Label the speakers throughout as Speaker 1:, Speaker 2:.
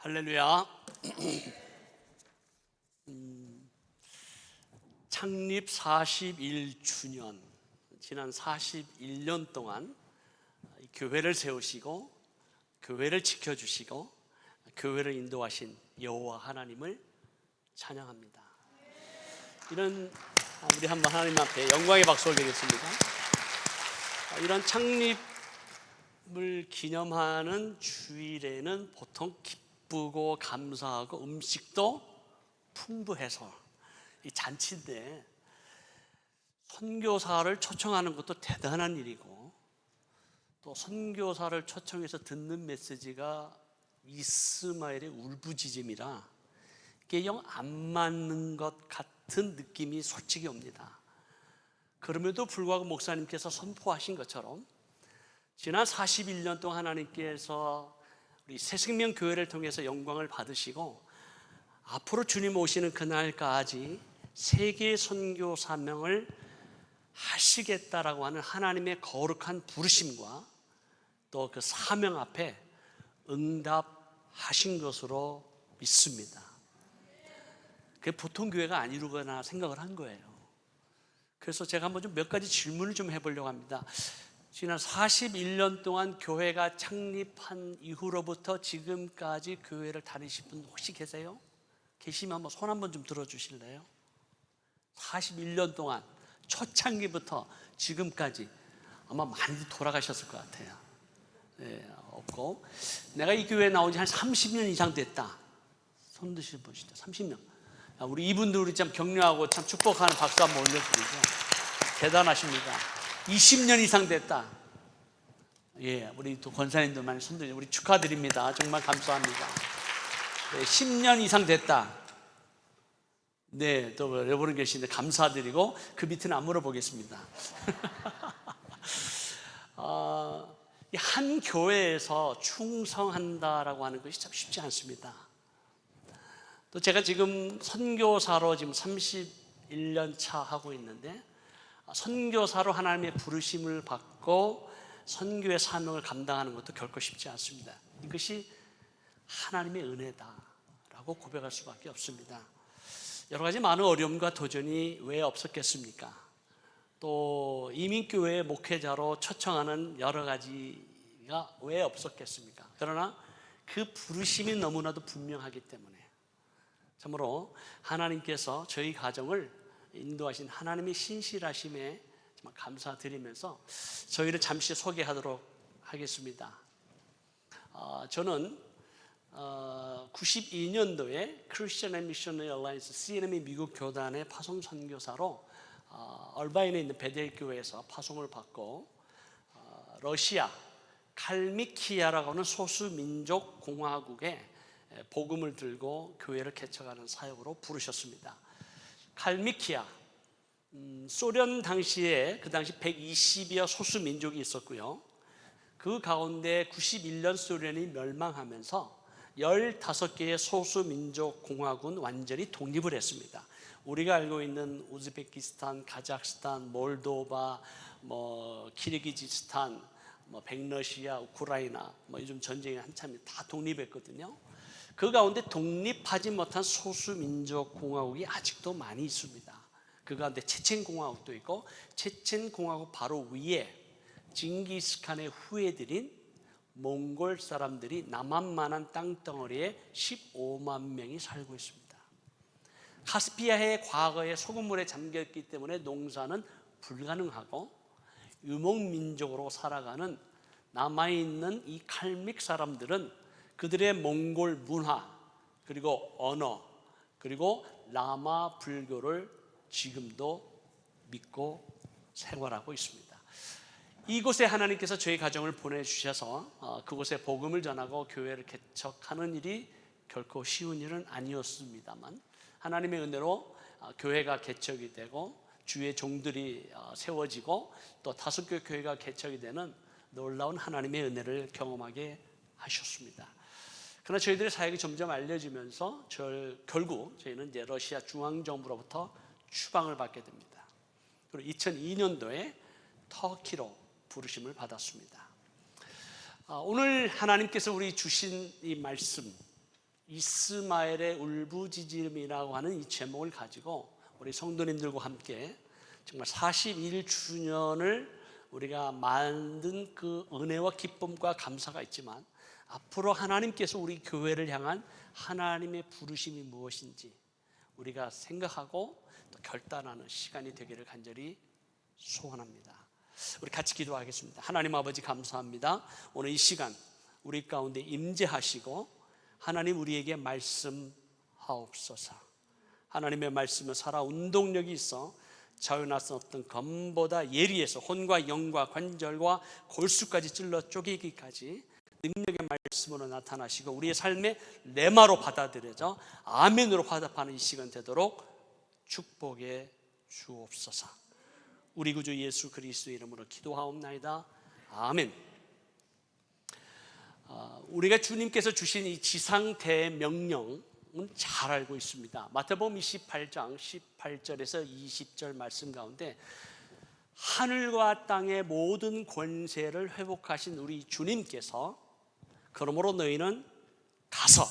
Speaker 1: 할렐루야. 창립 41주년, 지난 41년 동안 교회를 세우시고 교회를 지켜주시고 교회를 인도하신 여호와 하나님을 찬양합니다. 우리 한번 하나님 앞에 영광의 박수 올리겠습니다. 이런 창립을 기념하는 주일에는 보통 기쁘고 감사하고 음식도 풍부해서 이 잔치인데, 선교사를 초청하는 것도 대단한 일이고, 또 선교사를 초청해서 듣는 메시지가 이스마엘의 울부짖음이라 이게 영 안 맞는 것 같은 느낌이 솔직히 옵니다. 그럼에도 불구하고 목사님께서 선포하신 것처럼 지난 41년 동안 하나님께서 우리 새생명교회를 통해서 영광을 받으시고 앞으로 주님 오시는 그날까지 세계 선교 사명을 하시겠다라고 하는 하나님의 거룩한 부르심과 또 그 사명 앞에 응답하신 것으로 믿습니다. 그게 보통 교회가 아니로거나 생각을 한 거예요. 그래서 제가 한번 몇 가지 질문을 좀 해보려고 합니다. 지난 41년 동안 교회가 창립한 이후로부터 지금까지 교회를 다니신 분 혹시 계세요? 계시면 한번 손 한번 좀 들어주실래요? 41년 동안 초창기부터 지금까지 아마 많이 돌아가셨을 것 같아요. 네, 없고, 내가 이 교회에 나온 지 한 30년 이상 됐다, 손 드시는 분이시죠? 30년. 우리 이분들 우리 참 격려하고 참 축복하는 박수 한번 올려드리죠. 대단하십니다. 20년 이상 됐다. 예, 우리 또 권사님들 많이 손들죠. 우리 축하드립니다. 정말 감사합니다. 네, 10년 이상 됐다. 네, 또 여러분 계시는데 감사드리고, 그 밑에는 안 물어보겠습니다. 한 교회에서 충성한다라고 하는 것이 참 쉽지 않습니다. 또 제가 지금 선교사로 지금 31년 차 하고 있는데, 선교사로 하나님의 부르심을 받고 선교의 사명을 감당하는 것도 결코 쉽지 않습니다. 이것이 하나님의 은혜다라고 고백할 수밖에 없습니다. 여러 가지 많은 어려움과 도전이 왜 없었겠습니까? 또 이민교회의 목회자로 초청하는 여러 가지가 왜 없었겠습니까? 그러나 그 부르심이 너무나도 분명하기 때문에 참으로 하나님께서 저희 가정을 인도하신 하나님의 신실하심에 정말 감사드리면서 저희를 잠시 소개하도록 하겠습니다. 저는 92년도에 크리스천 앤 미셔너리 얼라이언스 CNM의 미국 교단의 파송 선교사로 얼바인에 있는 베델 교회에서 파송을 받고 러시아 칼미키아라고 하는 소수민족 공화국에 복음을 들고 교회를 개척하는 사역으로 부르셨습니다. 칼미키아, 소련 당시에 그 당시 120여 소수민족이 있었고요. 그 가운데 91년 소련이 멸망하면서 15개의 소수민족 공화국은 완전히 독립을 했습니다. 우리가 알고 있는 우즈베키스탄, 카자흐스탄, 몰도바, 키르기즈스탄, 백러시아, 우크라이나, 요즘 전쟁이 한참 다 독립했거든요. 그 가운데 독립하지 못한 소수민족 공화국이 아직도 많이 있습니다. 그 가운데 체첸공화국도 있고, 체첸공화국 바로 위에 징기스칸의 후예들인 몽골 사람들이 남한만한 땅덩어리에 15만 명이 살고 있습니다. 카스피아해 과거에 소금물에 잠겼기 때문에 농사는 불가능하고 유목민족으로 살아가는 남아있는 이 칼믹 사람들은 그들의 몽골 문화, 그리고 언어, 그리고 라마 불교를 지금도 믿고 생활하고 있습니다. 이곳에 하나님께서 저희 가정을 보내주셔서 그곳에 복음을 전하고 교회를 개척하는 일이 결코 쉬운 일은 아니었습니다만, 하나님의 은혜로 교회가 개척이 되고 주의 종들이 세워지고 또 다섯교 교회가 개척이 되는 놀라운 하나님의 은혜를 경험하게 하셨습니다. 그러나 저희들의 사역이 점점 알려지면서 결국 저희는 이제 러시아 중앙정부로부터 추방을 받게 됩니다. 그리고 2002년도에 터키로 부르심을 받았습니다. 오늘 하나님께서 우리 주신 이 말씀, 이스마엘의 울부짖음이라고 하는 이 제목을 가지고 우리 성도님들과 함께 정말 41주년을 우리가 만든 그 은혜와 기쁨과 감사가 있지만, 앞으로 하나님께서 우리 교회를 향한 하나님의 부르심이 무엇인지 우리가 생각하고 또 결단하는 시간이 되기를 간절히 소원합니다. 우리 같이 기도하겠습니다. 하나님 아버지, 감사합니다. 오늘 이 시간 우리 가운데 임재하시고 하나님 우리에게 말씀하옵소서. 하나님의 말씀은 살아 운동력이 있어 자유할 수 없던 검보다 예리해서 혼과 영과 관절과 골수까지 찔러 쪼개기까지 능력의 말씀으로 나타나시고 우리의 삶의 레마로 받아들여져 아멘으로 화답하는 이 시간 되도록 축복해 주옵소서. 우리 구주 예수 그리스도의 이름으로 기도하옵나이다. 아멘. 우리가 주님께서 주신 이 지상대명령은 잘 알고 있습니다. 마태복음 28장 18절에서 20절 말씀 가운데 하늘과 땅의 모든 권세를 회복하신 우리 주님께서 그러므로 너희는 가서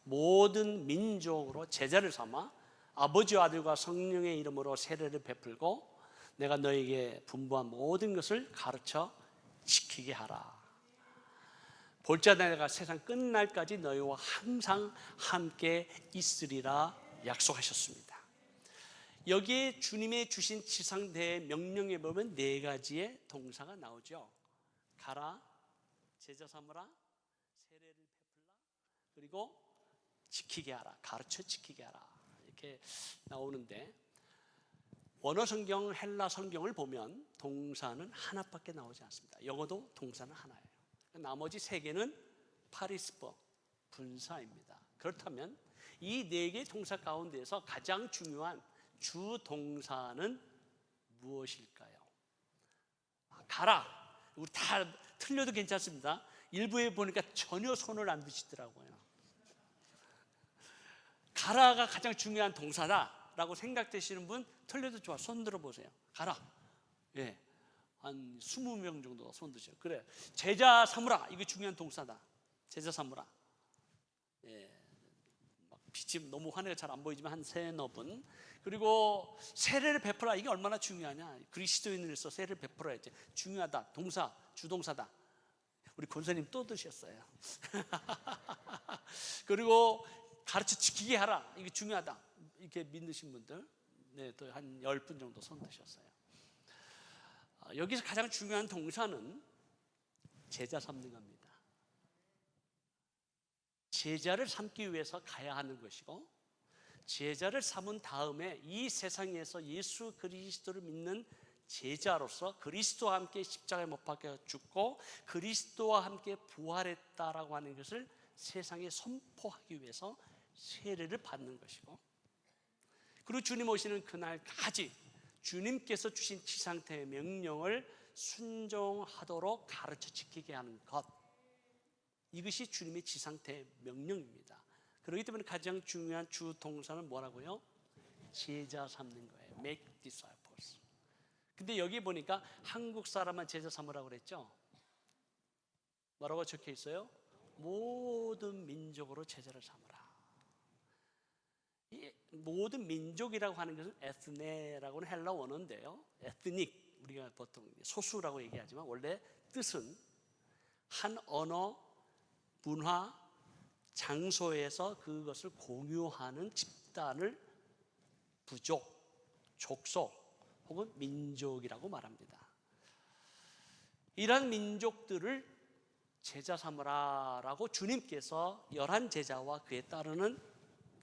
Speaker 1: 모든 민족으로 제자를 삼아 아버지와 아들과 성령의 이름으로 세례를 베풀고 내가 너에게 분부한 모든 것을 가르쳐 지키게 하라. 볼지어다 내가 세상 끝날까지 너희와 항상 함께 있으리라 약속하셨습니다. 여기에 주님의 주신 지상대의 명령에 보면 네 가지의 동사가 나오죠. 가라, 제자 삼으라, 세례를 베풀라, 그리고 지키게 하라, 가르쳐 지키게 하라, 이렇게 나오는데, 원어 성경, 헬라 성경을 보면 동사는 하나밖에 나오지 않습니다. 영어도 동사는 하나예요. 나머지 세 개는 파리스퍼, 분사입니다. 그렇다면 이 네 개의 동사 가운데서 가장 중요한 주 동사는 무엇일까요? 가라. 우리 다 틀려도 괜찮습니다. 일부에 보니까 전혀 손을 안 드시더라고요. 가라가 가장 중요한 동사다라고 생각되시는 분 틀려도 좋아. 손 들어보세요. 가라. 예. 한 20명 정도 손 드셔요. 그래, 제자 삼으라, 이게 중요한 동사다. 제자 삼으라. 예, 막 빛이 너무 환해가 잘 안 보이지만 한 세너 분. 그리고 세례를 베풀라, 이게 얼마나 중요하냐. 그리스도인으로서 세례를 베풀어야지. 중요하다. 동사, 주동사다. 우리 권사님 또 드셨어요. 그리고 가르쳐 지키게 하라, 이게 중요하다. 이렇게 믿으신 분들, 네, 또 한 10분 정도 손 드셨어요. 여기서 가장 중요한 동사는 제자 삼는 겁니다. 제자를 삼기 위해서 가야 하는 것이고, 제자를 삼은 다음에 이 세상에서 예수 그리스도를 믿는 제자로서 그리스도와 함께 십자가에 못 박혀 죽고 그리스도와 함께 부활했다라고 하는 것을 세상에 선포하기 위해서 세례를 받는 것이고, 그리고 주님 오시는 그날까지 주님께서 주신 지상태의 명령을 순종하도록 가르쳐 지키게 하는 것, 이것이 주님의 지상태의 명령입니다. 그렇기 때문에 가장 중요한 주 동사는 뭐라고요? 제자 삼는 거예요. Make disciples. 근데 여기 보니까 한국 사람만 제자 삼으라고 그랬죠? 뭐라고 적혀 있어요? 모든 민족으로 제자를 삼으라. 이 모든 민족이라고 하는 것은 에스네라고는 헬라 원어인데요, 에스닉, 우리가 보통 소수라고 얘기하지만 원래 뜻은 한 언어, 문화, 장소에서 그것을 공유하는 집단을 부족, 족속 혹은 민족이라고 말합니다. 이런 민족들을 제자 삼으라라고 주님께서 11제자와 그에 따르는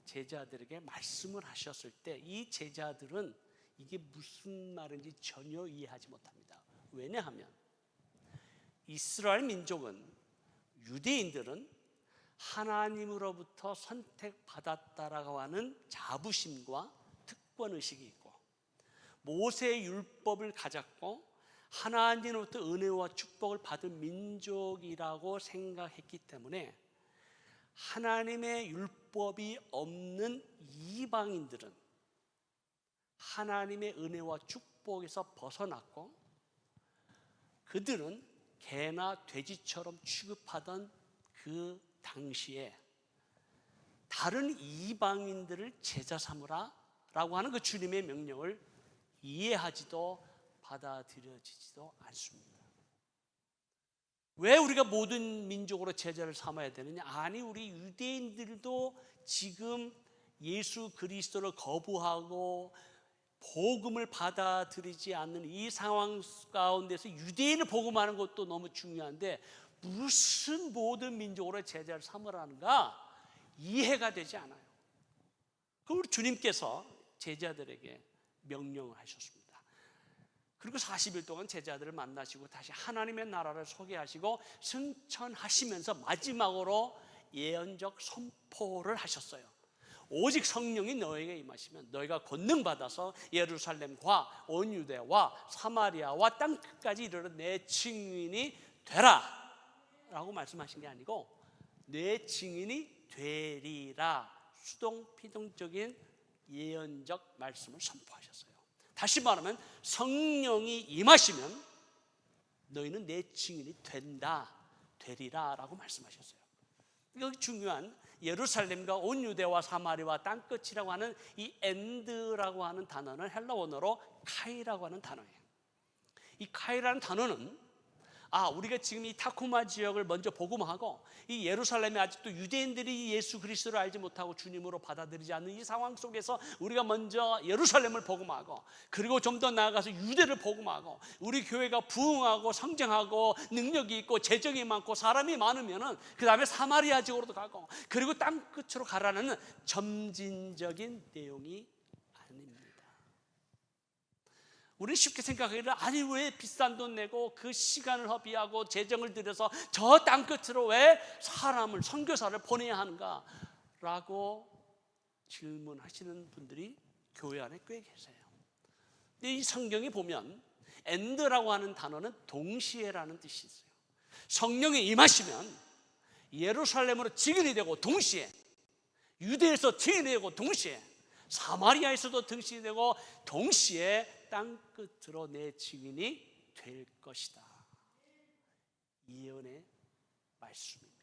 Speaker 1: 제자들에게 말씀을 하셨을 때 이 제자들은 이게 무슨 말인지 전혀 이해하지 못합니다. 왜냐하면 이스라엘 민족은, 유대인들은 하나님으로부터 선택받았다라고 하는 자부심과 특권의식이 있고, 모세의 율법을 가졌고 하나님으로부터 은혜와 축복을 받은 민족이라고 생각했기 때문에 하나님의 율법이 없는 이방인들은 하나님의 은혜와 축복에서 벗어났고, 그들은 개나 돼지처럼 취급하던 그 당시에 다른 이방인들을 제자 삼으라 라고 하는 그 주님의 명령을 이해하지도 받아들여지지도 않습니다. 왜 우리가 모든 민족으로 제자를 삼아야 되느냐? 아니, 우리 유대인들도 지금 예수 그리스도를 거부하고 복음을 받아들이지 않는 이 상황 가운데서 유대인을 복음하는 것도 너무 중요한데 무슨 모든 민족으로 제자를 삼으라는가 이해가 되지 않아요. 그럼 우리 주님께서 제자들에게 명령을 하셨습니다. 그리고 40일 동안 제자들을 만나시고 다시 하나님의 나라를 소개하시고 승천하시면서 마지막으로 예언적 선포를 하셨어요. 오직 성령이 너에게 임하시면 너희가 권능 받아서 예루살렘과 온 유대와 사마리아와 땅 끝까지 이르러 내 증인이 되라 라고 말씀하신 게 아니고 내 증인이 되리라, 수동피동적인 예언적 말씀을 선포하셨어요. 다시 말하면 성령이 임하시면 너희는 내 증인이 된다, 되리라 라고 말씀하셨어요. 여기 중요한 예루살렘과 온 유대와 사마리아와 땅끝이라고 하는 이 엔드라고 하는 단어는 헬라 원어로 카이라고 하는 단어예요. 이 카이라는 단어는 우리가 지금 이 타쿠마 지역을 먼저 복음하고 이 예루살렘에 아직도 유대인들이 예수 그리스도를 알지 못하고 주님으로 받아들이지 않는 이 상황 속에서 우리가 먼저 예루살렘을 복음하고 그리고 좀 더 나아가서 유대를 복음하고 우리 교회가 부흥하고 성장하고 능력이 있고 재정이 많고 사람이 많으면은 그 다음에 사마리아 지역으로도 가고 그리고 땅끝으로 가라는 점진적인 내용이 아닙니다. 우리는 쉽게 생각하기를 아니 왜 비싼 돈 내고 그 시간을 허비하고 재정을 들여서 저 땅끝으로 왜 사람을 선교사를 보내야 하는가 라고 질문하시는 분들이 교회 안에 꽤 계세요. 근데 이 성경에 보면 엔드라고 하는 단어는 동시에라는 뜻이 있어요. 성령이 임하시면 예루살렘으로 증인이 되고 동시에 유대에서 증인이 되고 동시에 사마리아에서도 증인이 되고 동시에 땅끝으로 내 증인이 될 것이다. 예언의 말씀입니다.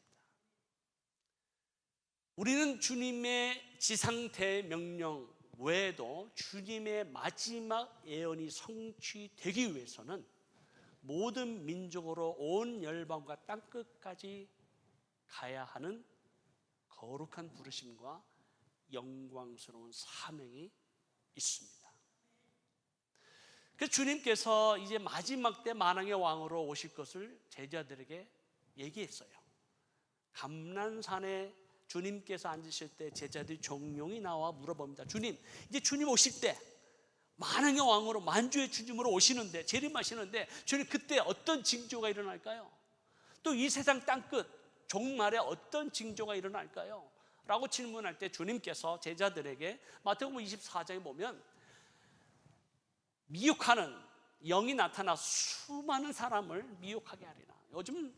Speaker 1: 우리는 주님의 지상대 명령 외에도 주님의 마지막 예언이 성취되기 위해서는 모든 민족으로 온 열방과 땅끝까지 가야 하는 거룩한 부르심과 영광스러운 사명이 있습니다. 그래서 주님께서 이제 마지막 때 만왕의 왕으로 오실 것을 제자들에게 얘기했어요. 감난산에 주님께서 앉으실 때 제자들이 종용이 나와 물어봅니다. 주님, 이제 주님 오실 때 만왕의 왕으로 만주의 주님으로 오시는데 재림하시는데 주님 그때 어떤 징조가 일어날까요? 또 이 세상 땅끝 종말에 어떤 징조가 일어날까요? 라고 질문할 때 주님께서 제자들에게 마태복음 24장에 보면 미혹하는 영이 나타나 수많은 사람을 미혹하게 하리라. 요즘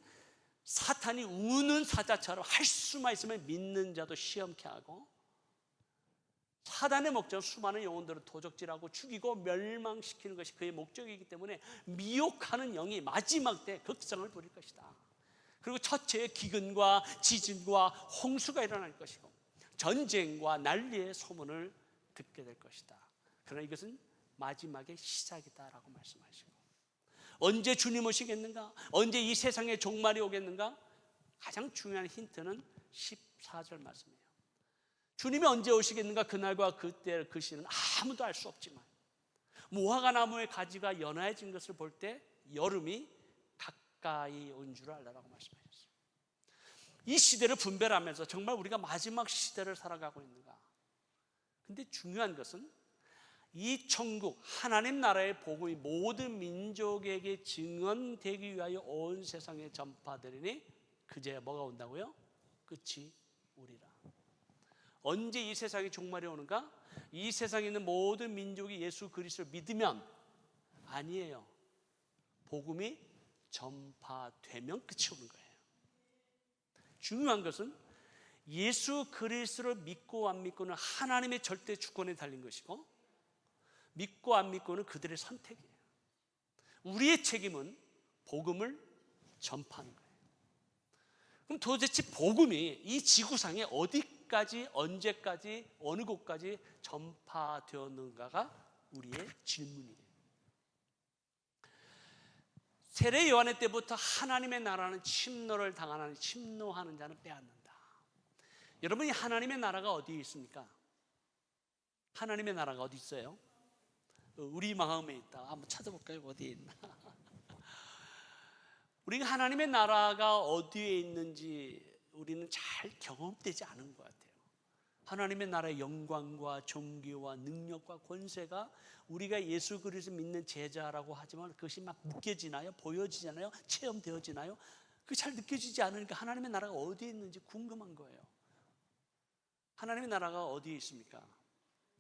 Speaker 1: 사탄이 우는 사자처럼 할 수만 있으면 믿는 자도 시험케 하고 사단의 목적은 수많은 영혼들을 도적질하고 죽이고 멸망시키는 것이 그의 목적이기 때문에 미혹하는 영이 마지막 때 극성을 부릴 것이다. 그리고 첫째의 기근과 지진과 홍수가 일어날 것이고 전쟁과 난리의 소문을 듣게 될 것이다. 그러나 이것은 마지막의 시작이다라고 말씀하시고 언제 주님 오시겠는가? 언제 이 세상에 종말이 오겠는가? 가장 중요한 힌트는 14절 말씀이에요. 주님이 언제 오시겠는가? 그날과 그때 그 시는 아무도 알 수 없지만 무화과 나무의 가지가 연화해진 것을 볼 때 여름이 가까이 온 줄 알라라고 말씀하셨어요. 이 시대를 분별하면서 정말 우리가 마지막 시대를 살아가고 있는가? 근데 중요한 것은 이 천국 하나님 나라의 복음이 모든 민족에게 증언되기 위하여 온 세상에 전파되리니 그제야 뭐가 온다고요? 끝이 오리라. 언제 이 세상의 종말이 오는가? 이 세상에 있는 모든 민족이 예수 그리스도를 믿으면 아니에요. 복음이 전파되면 끝이 오는 거예요. 중요한 것은 예수 그리스도를 믿고 안 믿고는 하나님의 절대 주권에 달린 것이고 믿고 안 믿고는 그들의 선택이에요. 우리의 책임은 복음을 전파하는 거예요. 그럼 도대체 복음이 이 지구상에 어디 어디까지, 언제까지, 어느 곳까지 전파되었는가가 우리의 질문이에요. 세례 요한의 때부터 하나님의 나라는 침노를 당하는, 침노하는 자는 빼앗는다. 여러분이 하나님의 나라가 어디에 있습니까? 하나님의 나라가 어디 있어요? 우리 마음에 있다. 한번 찾아볼까요? 어디에 있나? 우리가 하나님의 나라가 어디에 있는지 우리는 잘 경험되지 않은 것 같아요. 하나님의 나라의 영광과 존귀와 능력과 권세가 우리가 예수 그리스도 믿는 제자라고 하지만 그것이 막 느껴지나요? 보여지잖아요? 체험되어지나요? 그게 잘 느껴지지 않으니까 하나님의 나라가 어디에 있는지 궁금한 거예요. 하나님의 나라가 어디에 있습니까?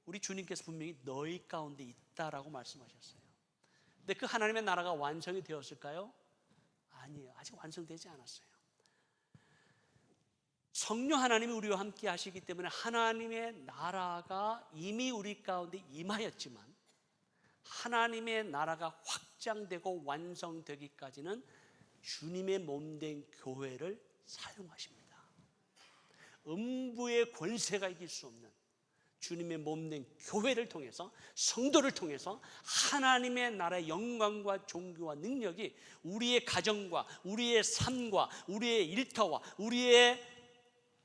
Speaker 1: 우리 주님께서 분명히 너희 가운데 있다라고 말씀하셨어요. 근데 그 하나님의 나라가 완성이 되었을까요? 아니에요. 아직 완성되지 않았어요. 성령 하나님이 우리와 함께 하시기 때문에 하나님의 나라가 이미 우리 가운데 임하였지만 하나님의 나라가 확장되고 완성되기까지는 주님의 몸된 교회를 사용하십니다. 음부의 권세가 이길 수 없는 주님의 몸된 교회를 통해서, 성도를 통해서 하나님의 나라의 영광과 존귀와 능력이 우리의 가정과 우리의 삶과 우리의 일터와 우리의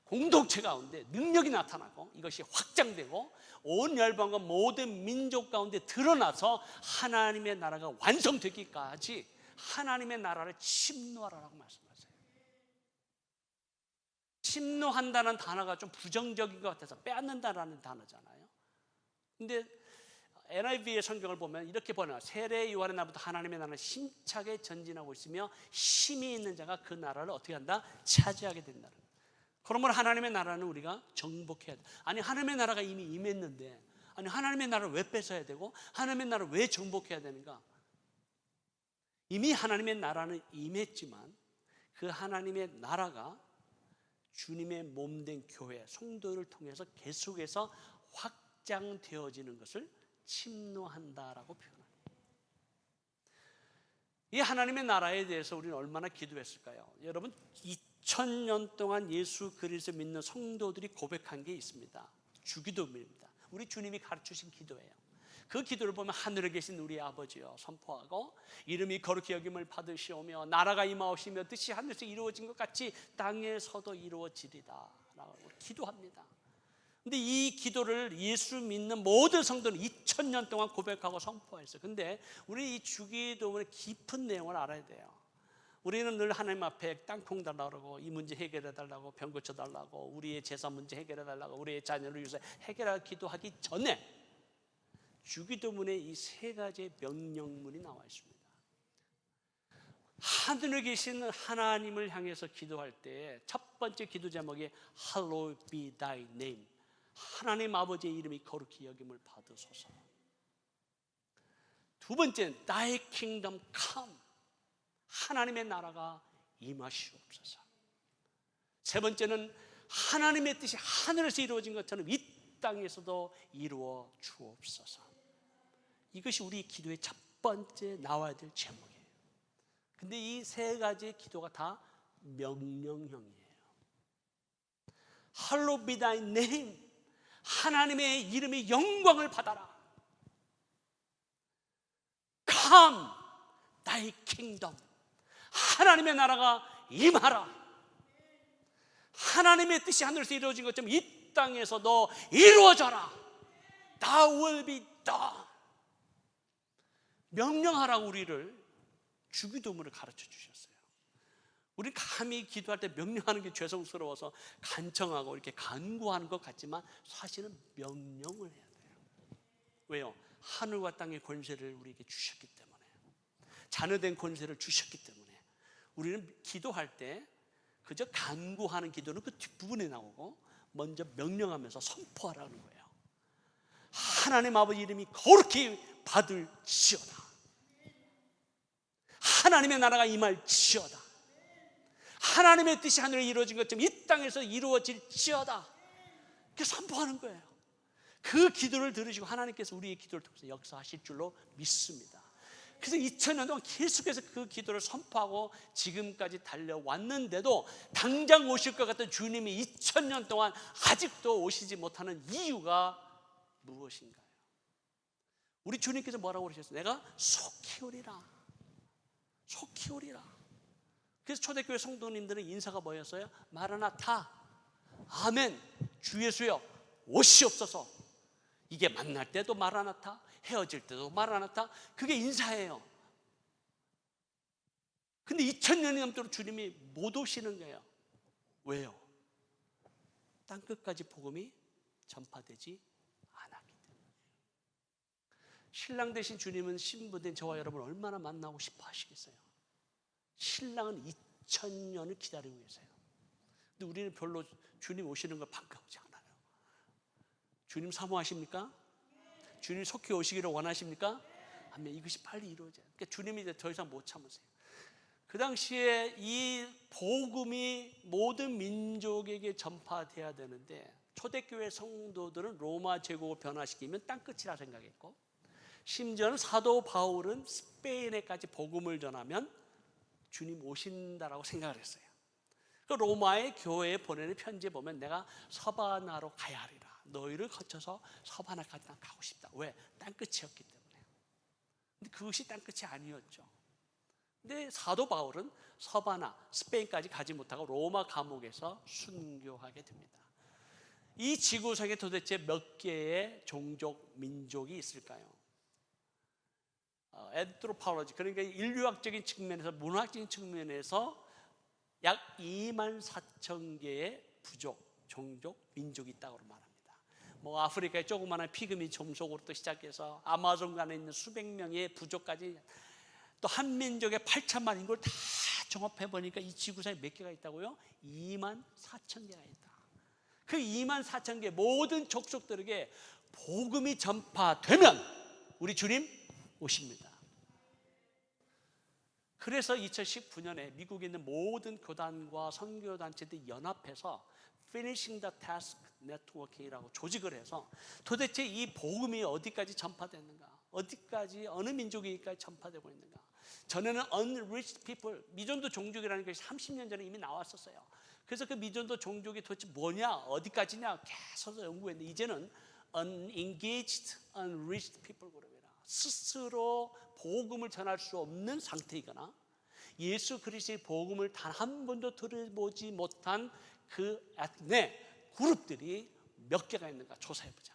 Speaker 1: 공동체 가운데 능력이 나타나고 이것이 확장되고 온 열방과 모든 민족 가운데 드러나서 하나님의 나라가 완성되기까지 하나님의 나라를 침노하라고 말씀하세요. 침노한다는 단어가 좀 부정적인 것 같아서 빼앗는다라는 단어잖아요. 근데 NIV의 성경을 보면 이렇게 번역해요. 세례 요한의 날부터 하나님의 나라는 힘차게 전진하고 있으며 힘이 있는 자가 그 나라를 어떻게 한다? 차지하게 된다. 그러면 하나님의 나라는 우리가 정복해야 돼. 아니 하나님의 나라가 이미 임했는데 아니 하나님의 나라를 왜 뺏어야 되고 하나님의 나라를 왜 정복해야 되는가? 이미 하나님의 나라는 임했지만 그 하나님의 나라가 주님의 몸된 교회, 성도를 통해서 계속해서 확장되어지는 것을 침노한다라고 표현합니다. 이 하나님의 나라에 대해서 우리는 얼마나 기도했을까요? 여러분 2000년 동안 예수 그리스도 믿는 성도들이 고백한 게 있습니다. 주기도입니다. 우리 주님이 가르치신 기도예요. 그 기도를 보면 하늘에 계신 우리 아버지여 선포하고 이름이 거룩히 여김을 받으시오며 나라가 임하오시며 뜻이 하늘에서 이루어진 것 같이 땅에서도 이루어지리다 라고 기도합니다. 근데 이 기도를 예수 믿는 모든 성도는 2000년 동안 고백하고 선포했어요. 근데 우리 이 주기도문의 깊은 내용을 알아야 돼요. 우리는 늘 하나님 앞에 땅콩 달라고 이 문제 해결해 달라고 병 고쳐 달라고 우리의 재산 문제 해결해 달라고 우리의 자녀를 위해서 해결하고 기도하기 전에 주기도문에 이 세 가지의 명령문이 나와 있습니다. 하늘에 계신 하나님을 향해서 기도할 때 첫 번째 기도 제목이 Hallowed be thy name. 하나님 아버지의 이름이 거룩히 여김을 받으소서. 두 번째는 Thy kingdom come. 하나님의 나라가 임하시옵소서. 세 번째는 하나님의 뜻이 하늘에서 이루어진 것처럼 이 땅에서도 이루어 주옵소서. 이것이 우리 기도의 첫 번째 나와야 될 제목이에요. 근데 이 세 가지의 기도가 다 명령형이에요. Hallowed be thy name. 하나님의 이름의 영광을 받아라. Come thy kingdom. 하나님의 나라가 임하라. 하나님의 뜻이 하늘에서 이루어진 것처럼 이 땅에서도 이루어져라. Thou will be done. 명령하라고 우리를 주기도문을 가르쳐 주셨어요. 우리 감히 기도할 때 명령하는 게 죄송스러워서 간청하고 이렇게 간구하는 것 같지만 사실은 명령을 해야 돼요. 왜요? 하늘과 땅의 권세를 우리에게 주셨기 때문에, 자녀된 권세를 주셨기 때문에 우리는 기도할 때 그저 간구하는 기도는 그 뒷부분에 나오고 먼저 명령하면서 선포하라는 거예요. 하나님 아버지 이름이 거룩히 받을지어다. 하나님의 나라가 임할지어다. 하나님의 뜻이 하늘에 이루어진 것처럼 이 땅에서 이루어질지어다. 이렇게 선포하는 거예요. 그 기도를 들으시고 하나님께서 우리의 기도를 통해서 역사하실 줄로 믿습니다. 그래서 2000년 동안 계속해서 그 기도를 선포하고 지금까지 달려왔는데도 당장 오실 것 같은 주님이 2000년 동안 아직도 오시지 못하는 이유가 무엇인가요? 우리 주님께서 뭐라고 그러셨어요? 내가 속히 오리라. 속히 오리라. 그래서 초대교회 성도님들은 인사가 뭐였어요? 마라나타, 아멘, 주 예수여 오시옵소서. 이게 만날 때도 마라나타, 헤어질 때도 마라나타, 그게 인사예요. 근데 2000년이 넘도록 주님이 못 오시는 거예요. 왜요? 땅끝까지 복음이 전파되지 않았기 때문에. 신랑 되신 주님은 신부된 저와 여러분을 얼마나 만나고 싶어 하시겠어요? 신랑은 2000년을 기다리고 계세요. 근데 우리는 별로 주님 오시는 걸 반가워하지 않아요. 주님 사모하십니까? 주님 속히 오시기를 원하십니까? 아멘. 이것이 빨리 이루어져요. 그러니까 주님이 이제 더 이상 못 참으세요. 그 당시에 이 복음이 모든 민족에게 전파돼야 되는데 초대교회 성도들은 로마 제국을 변화시키면 땅끝이라 생각했고, 심지어는 사도 바울은 스페인에까지 복음을 전하면 주님 오신다라고 생각을 했어요. 그 로마의 교회에 보내는 편지에 보면 내가 서바나로 가야 하리라. 너희를 거쳐서 서바나까지 난 가고 싶다. 왜? 땅끝이었기 때문에. 근데 그것이 땅끝이 아니었죠. 근데 사도 바울은 서바나, 스페인까지 가지 못하고 로마 감옥에서 순교하게 됩니다. 이 지구상에 도대체 몇 개의 종족, 민족이 있을까요? 엔트로폴로지, 그러니까 인류학적인 측면에서, 문화적인 측면에서 약 24,000개의 부족, 종족, 민족이 있다고 말합니다. 뭐 아프리카의 조그마한 피그미 종속으로부터 시작해서 아마존간에 있는 수백 명의 부족까지, 또 한민족의 8천만 인구를 다 종합해 보니까 이 지구상에 몇 개가 있다고요? 24,000개가 있다. 그 24,000개 모든 족속들에게 복음이 전파되면 우리 주님 오십니다. 그래서 2019년에 미국에 있는 모든 교단과 선교단체들이 연합해서 Finishing the Task Network이라고 조직을 해서 도대체 이 복음이 어디까지 전파됐는가, 어디까지, 어느 민족에게까지 전파되고 있는가. 전에는 unreached people, 미전도 종족이라는 것이 30년 전에 이미 나왔었어요. 그래서 그 미전도 종족이 도대체 뭐냐, 어디까지냐 계속 연구했는데, 이제는 unengaged, unreached people 그룹이라, 스스로 복음을 전할 수 없는 상태이거나 예수 그리스도의 복음을 단 한 번도 들어보지 못한 그 그룹들이 몇 개가 있는가 조사해보자.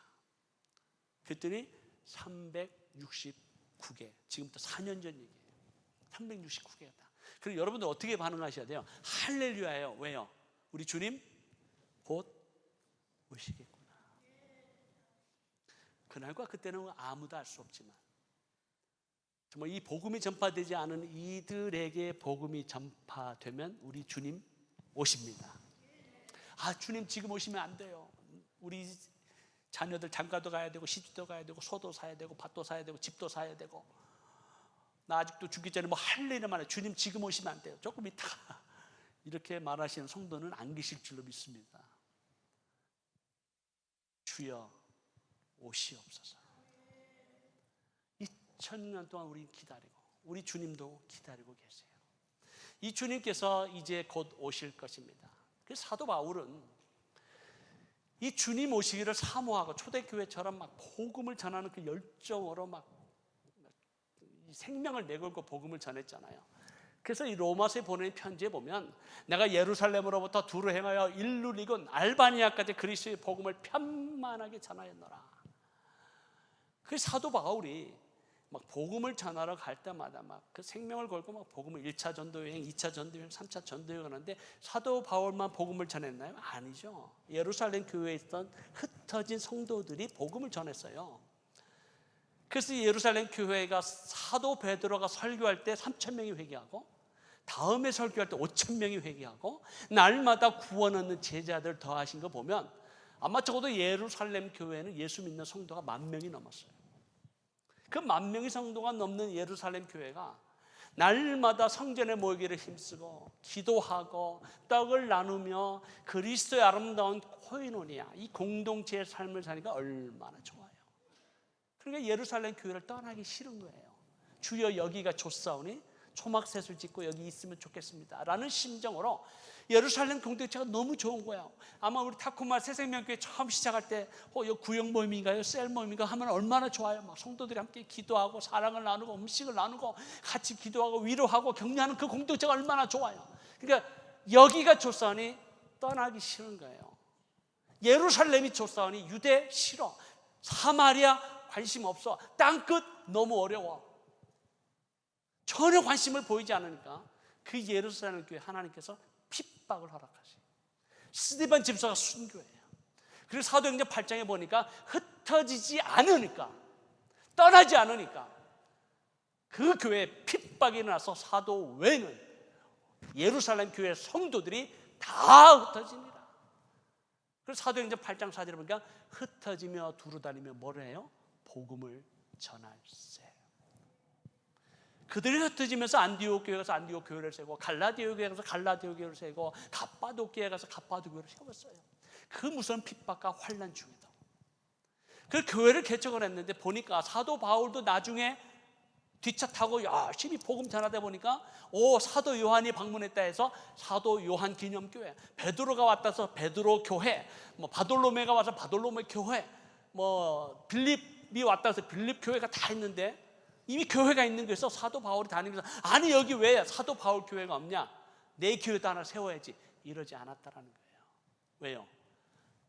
Speaker 1: 그랬더니 369개. 지금부터 4년 전 얘기예요. 369개였다. 그럼 여러분들 어떻게 반응하셔야 돼요? 할렐루야예요. 왜요? 우리 주님 곧 오시겠구나. 그날과 그때는 아무도 알 수 없지만 정말 이 복음이 전파되지 않은 이들에게 복음이 전파되면 우리 주님 오십니다. 아, 주님 지금 오시면 안 돼요. 우리 자녀들 장가도 가야 되고 시집도 가야 되고 소도 사야 되고 밭도 사야 되고 집도 사야 되고, 나 아직도 죽기 전에 뭐 할 일은 많아요. 주님 지금 오시면 안 돼요. 조금 있다가 이렇게 말하시는 성도는 안 계실 줄로 믿습니다. 주여 오시옵소서. 2000년 동안 우리 기다리고, 우리 주님도 기다리고 계세요. 이 주님께서 이제 곧 오실 것입니다. 그래서 사도 바울은 이 주님 오시기를 사모하고 초대교회처럼 막 복음을 전하는 그 열정으로 막 생명을 내걸고 복음을 전했잖아요. 그래서 이 로마서에 보낸 편지에 보면 내가 예루살렘으로부터 두루 행하여 일루리곤 알바니아까지 그리스도의 복음을 편만하게 전하였노라. 그 사도 바울이 막 복음을 전하러 갈 때마다 막 그 생명을 걸고 막 복음을 1차 전도여행, 2차 전도여행, 3차 전도여행 하는데 사도 바울만 복음을 전했나요? 아니죠. 예루살렘 교회에 있던 흩어진 성도들이 복음을 전했어요. 그래서 예루살렘 교회가 사도 베드로가 설교할 때 3,000명이 회개하고, 다음에 설교할 때 5,000명이 회개하고, 날마다 구원 얻는 제자들 더하신 거 보면 아마 적어도 예루살렘 교회는 예수 믿는 성도가 10,000명이 넘었어요. 그 10,000명의 성도가 넘는 예루살렘 교회가 날마다 성전에 모이기를 힘쓰고 기도하고 떡을 나누며 그리스도의 아름다운 코이노니아, 이 공동체의 삶을 사니까 얼마나 좋아요. 그러니까 예루살렘 교회를 떠나기 싫은 거예요. 주여 여기가 좋사오니 초막셋을 짓고 여기 있으면 좋겠습니다 라는 심정으로 예루살렘 공동체가 너무 좋은 거야. 아마 우리 타코마 새생명교회 처음 시작할 때 여기 구역 모임인가요? 셀 모임인가 하면 얼마나 좋아요. 막 성도들이 함께 기도하고 사랑을 나누고 음식을 나누고 같이 기도하고 위로하고 격려하는 그 공동체가 얼마나 좋아요. 그러니까 여기가 좋사오니 떠나기 싫은 거예요. 예루살렘이 좋사오니 유대 싫어. 사마리아 관심 없어. 땅끝 너무 어려워. 전혀 관심을 보이지 않으니까 그 예루살렘 교회 하나님께서 핍박을 허락하세요. 스데반 집사가 순교해요. 그리고 사도행전 8장에 보니까 흩어지지 않으니까, 떠나지 않으니까 그 교회에 핍박이 일어나서 사도 외에는 예루살렘 교회 성도들이 다 흩어집니다. 그래서 사도행전 8장 4절에 보니까 흩어지며 두루다니며 뭐를 해요? 복음을 전할세. 그들이 흩어지면서 안디옥 교회에 가서 안디옥 교회를 세우고, 갈라디아 교회에 가서 갈라디아 교회를 세우고, 갑바도교회에 가서 갑바도 교회를 세웠어요. 그 무서운 핍박과 환난 중에도 그 교회를 개척을 했는데 보니까 사도 바울도 나중에 뒷차 타고 열심히 복음 전하다 보니까 사도 요한이 방문했다 해서 사도 요한 기념교회, 베드로가 왔다 해서 베드로 교회, 바돌로메가 와서 바돌로메 교회, 빌립이 왔다 해서 빌립 교회가 다 있는데, 이미 교회가 있는 거에서 사도 바울이 다니면서 아니 여기 왜 사도 바울 교회가 없냐, 내 교회도 하나 세워야지, 이러지 않았다라는 거예요. 왜요?